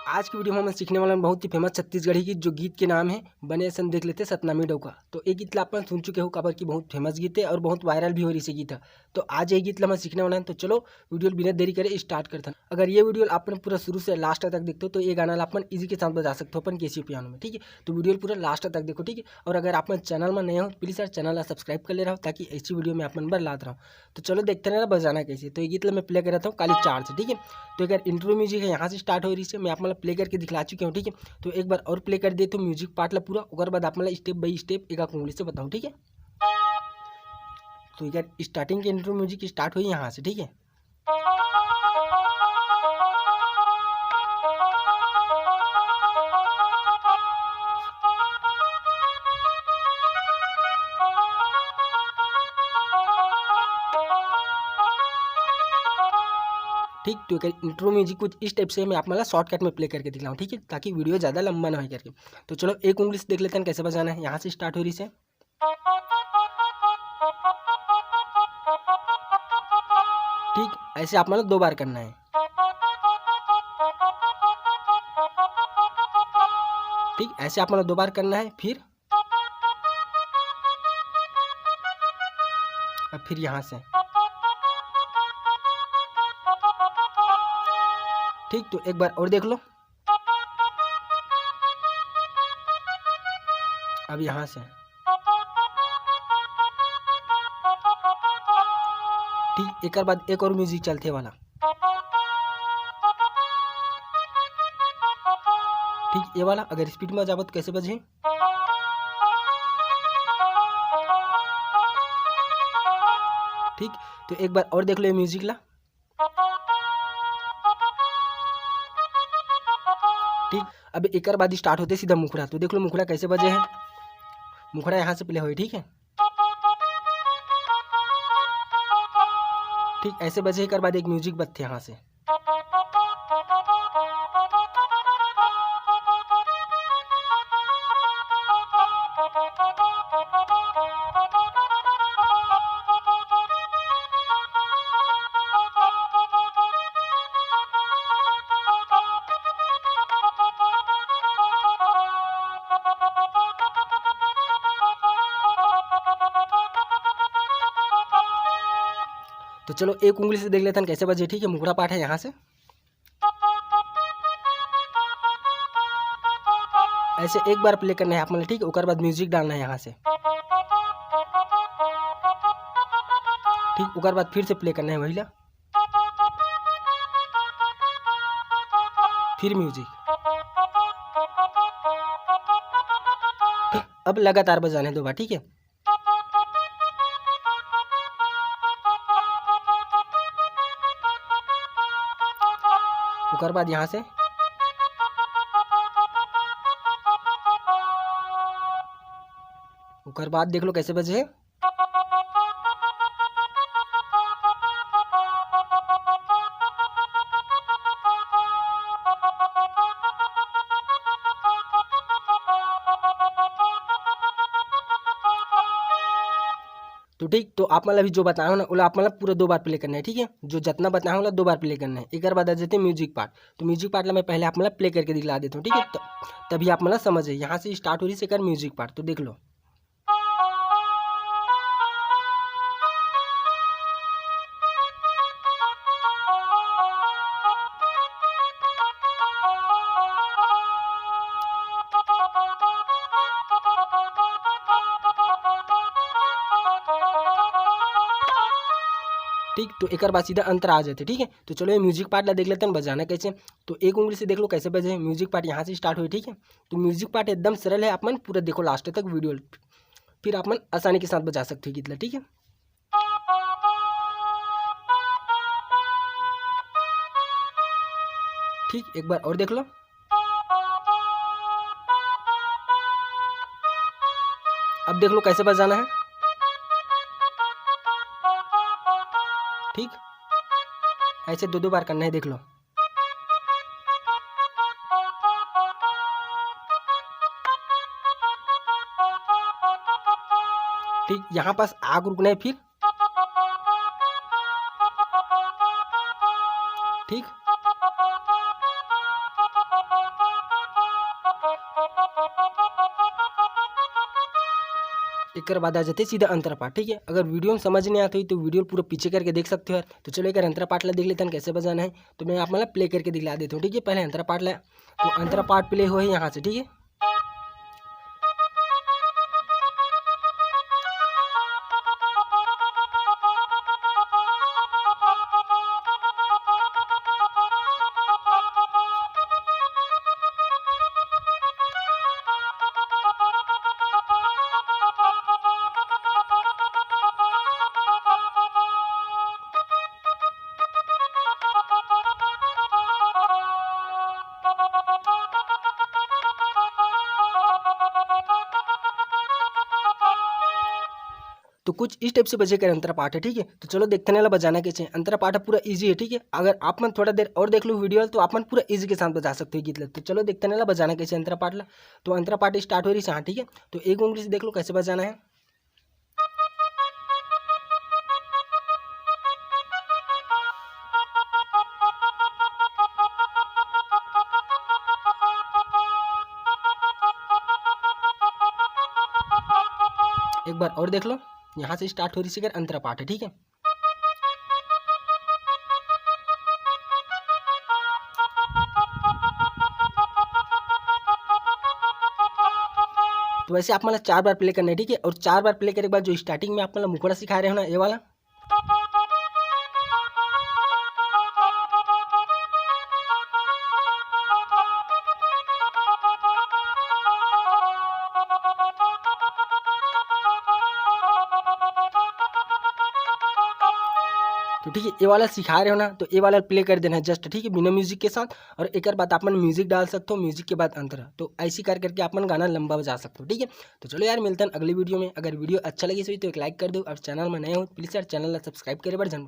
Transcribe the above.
आज की वीडियो में हम सीखने वाला बहुत ही फेमस छत्तीसगढ़ी गीत जो गीत के नाम है बने सन देख लेते सतनामी डौका। तो ये गीत आप सुन चुके हो काबर की बहुत फेमस गीत है और बहुत वायरल भी हो रही से गीत है। तो आज ये गीत हम सीखने वाला है। तो चलो वीडियो बिना देरी करे स्टार्ट करते हैं। अगर ये वीडियो आपने पूरा शुरू से लास्ट तक देखते हो तो ये गाना अपन इजी के साथ बजा सकते हो अपन कैसियो पियानो में, ठीक है। तो वीडियो पूरा लास्ट तक देखो, ठीक है। और अगर आप चैनल में नए हो प्लीज़ यार चैनल सब्सक्राइब कर ले रहा हो ताकि ऐसी वीडियो में अपन लाता रहा हूँ। तो चलो देखते रहना बजाना कैसे। तो ये गीत मैं प्ले कर रहा हूँ काली चार से, ठीक है। तो अगर इंट्रो म्यूजिक है यहाँ से स्टार्ट हो रही है, मैं आप प्ले करके दिखला चुके हूँ, ठीक है। तो एक बार और प्ले कर दे तो म्यूजिक पार्ट ला पूरा और बाद आप स्टेप बाई स्टेप एक उंगली से बताऊँ, ठीक है। तो यार स्टार्टिंग के इंट्रो म्यूजिक स्टार्ट हुई यहाँ से, ठीक है। ठीक, तो इंट्रो म्यूजिक कुछ इस टाइप से मैं आप शॉर्टकट में प्ले करके दिखलाऊँ, ठीक है, ताकि वीडियो ज़्यादा लंबा ना हो करके। तो चलो एक उंगली से देख लेते हैं कैसे बजाना है। यहाँ से स्टार्ट हो रही से, ठीक, ऐसे आप दो बार करना है, ठीक, ऐसे आप दो बार करना है। फिर अब फिर यहाँ से, ठीक। तो एक बार और देख लो, अब यहाँ से, ठीक। एक बाद एक और म्यूजिक चलते वाला, ठीक। ये वाला अगर स्पीड में जाबो तो कैसे बजे, ठीक। तो एक बार और देख लो ये म्यूजिक ला, ठीक। अब एक बाद स्टार्ट होते सीधा मुखड़ा। तो देख लो मुखड़ा कैसे बजे है, मुखड़ा यहाँ से प्ले हुई, ठीक है, ठीक। ऐसे बजे एक बाद एक म्यूजिक बजते यहाँ से, तो चलो एक उंगली से देख लेते हैं कैसे बजे, ठीक है। मुखड़ा पाठ है यहाँ से, ऐसे एक बार प्ले करना है आप मतलब, ठीक है। उसके बाद म्यूजिक डालना है यहाँ से, ठीक। उसके बाद फिर से प्ले करना है वही ला, फिर म्यूजिक, अब लगातार बजाना है दो बार, ठीक है। उसके बाद यहाँ से, उसके बाद देख लो कैसे बजे है, तो ठीक। तो आप अभी जो बताया हो ना वो आप पूरा दो बार प्ले करना है, ठीक है। जो जितना बताया हो दो बार प्ले करना है। एक बार बता देते हैं म्यूजिक पार्ट। तो म्यूजिक पार्ट ला मैं पहले आप प्ले करके दिखला देता हूँ, ठीक है। तभी आप समझे। यहाँ से स्टार्ट हो रही से कर म्यूजिक पार्ट, तो देख लो, ठीक। तो एक बार सीधा अंतर आ जाते, ठीक है। तो चलो ये म्यूजिक पार्ट ला देख लेते हैं बजाना कैसे। तो एक उंगली से देख लो कैसे बजे। म्यूजिक पार्ट यहाँ से स्टार्ट हुई, ठीक है। तो म्यूजिक पार्ट एकदम सरल है, आप पूरा देखो लास्ट तक वीडियो, फिर आप आसानी के साथ बजा सकते हो गीत ला, ठीक है। ठीक, एक बार और देख लो। अब देख लो कैसे बजाना है। ठीक, ऐसे दो बार करना है, देख लो। ठीक, यहाँ पास आग रुकना है फिर। ठीक, एक बाद आ जाते सीधा अंतरा पाठ। ठीक है, अगर वीडियो में समझ नहीं आती तो वीडियो पूरा पीछे करके देख सकते हो यार। तो चलो एक अंतरा पाठ ला देख लेते हैं कैसे बजाना है। तो मैं आप मतलब प्ले करके दिखला देता हूँ। ठीक है, पहले अंतरा पाठ लाया, तो अंतरा पाठ प्ले हो है यहाँ से। ठीक है, तो कुछ इस टाइप से बजेगा अंतरा पाठ है। ठीक है, तो चलो देखते हैं बजाना कैसे। अंतरा पाठ पूरा इजी है। ठीक है, अगर आप मन थोड़ा देर और देख लो वीडियो तो आप मन पूरा इजी के साथ बजा सकते हो गीत ला। तो चलो देखते हैं बजाना कैसे अंतरा पाठ ला। तो अंतरा पाठ स्टार्ट हो रही है। ठीक है, तो एक उंगली से देख लो कैसे बजाना है। एक बार और देख लो, यहाँ से स्टार्ट हो रही है अंतरा पाठ है। ठीक है, तो वैसे आप मतलब 4 बार प्ले करना है। ठीक है, और 4 बार प्ले करने के बाद जो स्टार्टिंग में आप मतलब मुखड़ा सिखा रहे हो ना, ये वाला, तो ठीक है ये वाला सिखा रहे हो ना, तो ये वाला प्ले कर देना है जस्ट। ठीक है, बिना म्यूजिक के साथ। और एक बात आप मन म्यूजिक डाल सकते हो, म्यूजिक के बाद अंतरा। तो ऐसी करके आप मन गाना लंबा बजा सकते हो। ठीक है, तो चलो यार मिलते हैं अगली वीडियो में। अगर वीडियो अच्छा लगी तो एक लाइक कर दो, और चैनल में नए हो प्लीज़ यार चैनल सब्सक्राइब करे बार जन।